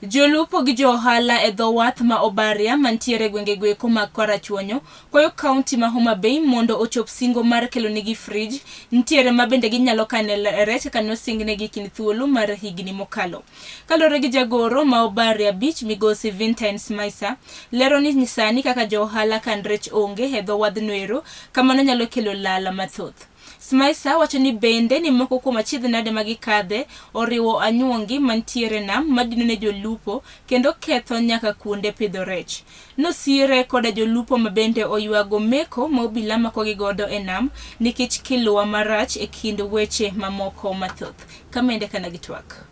Jolupo gi johala e dho wath ma Obaria mantiere gwenge gweko mag Kwarachuonyo kwayo kaunti ma Homa Bay mondo ochop singo mar kelo negi frij ntiere ma bende ginyalo kane rech kano singnegi kind thuolo mar higni mokalo. Kalore gi jagoro ma Obaria Beach migosi Vintens Maisa lero ni sani kaka johala kan rech onge e dho wadh Nwero kamano nyalo kelo lala mathoth. Smaisa wacho ni bende ni moko kuom achiedh nade magikadhe oriwo anyuongi mantiere nam madino ne jolupo kendo ketho nyaka kuonde pidho rech. Nosire koda jolupo mabende oywago meko ma obila makogi godo e nam nikech kiluwa marach e kind weche mamoko mathoth. Kamende kana gitwak.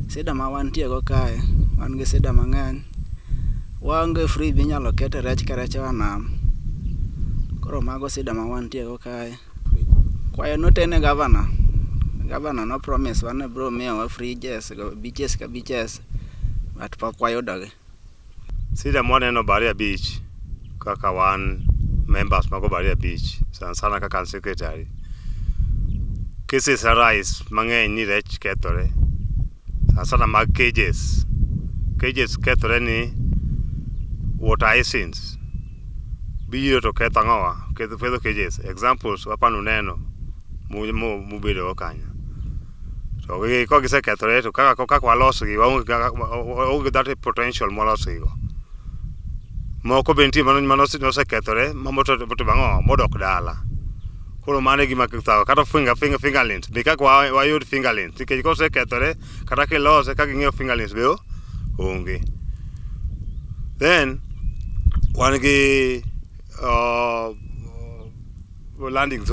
Sida ma wantiego kae, wan gi sida mang'eny. Waonge free minyalo kete rech ka rech nam. Koro mago sida ma wantiego kae. Kwayo notene gavana. Gavana no promise wane bro miyowa fridges, beaches ka beaches. But pok wayudogi. Sida mwaneno Baria Beach kaka wan members mago Baria Beach sana kaka secretary. Cases arise mang'eny ni rech kethore. Sana mag cages kethore ni water hyacinths biro to ketho ang'owa ketho cages. Examples wapano neno mubedo kanyo to kogisekethore to kaka walosgi waonge that potential molosgigo. Moko be nitie manosekethore mamoto bang'o modok dala. Koro mane gima kithago kata fingerlings be kaka wayud fingerlings nikech kosekethore kata kilose ka ging'eyo fingerlings be onge. Then wan gi landing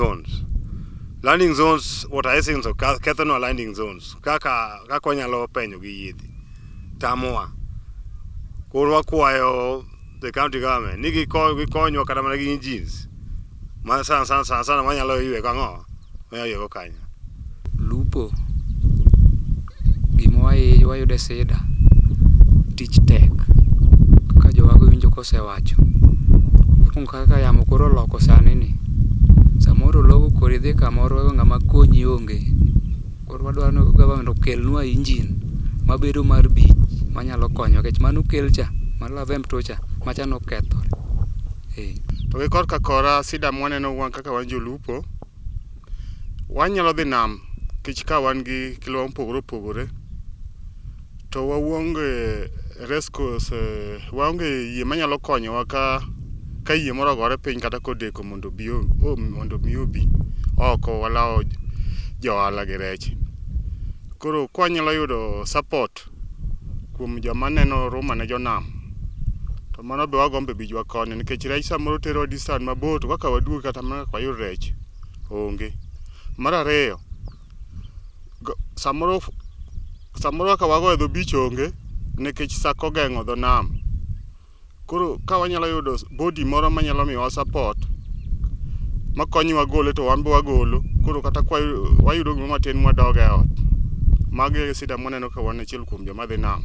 zones water hyacinths kethonwa landing zones kaka wanyalo penyo gi yiedhi tamowa. Koro wakwayo the county government ni gikonywa kata mana gi engines ma sana wanyalo ywe kang'o wanyalo kanyo. Lupo gima wayude sida tich tek kaka jowago winjo kosewacho kaka yamo koro loko sani ni samoro logo kori dhi kamoro ng'ama konyi onge. Koro wadwaro government okelnwa engine mabedo mar beach manyalo konyo kech mano kel cha mar lavem tocha machano kethore. To gi korka kora sida mwaneno wan kaka wan jolupo wanyalo dhi nam kech ka wan gi kiluwa mopogore opogore to waonge rescues waonge yie manyalo konyowa ka yie moro ogore piny kata kodeko mondo mi obi oko walawo johala gi rech. Koro kwanyalo yudo support kuom joma neno ruma ne jonam to mano be wagombe bijwa koni nikech rech samoro tero distance mabor to kaka waduogo kata mana wayud rech onge. Mar ariyo samoro kaka wago e dho beach onge nikech sako geng'o dho nam. Koro ka wanyalo yudo body moro manyalo miyowa support makonyowa gole to wan be wagolo. Koro kata wayudo gima matin mwadoge ot. Magi sida mwaneno ka wan achiel kuom joma dhi nam.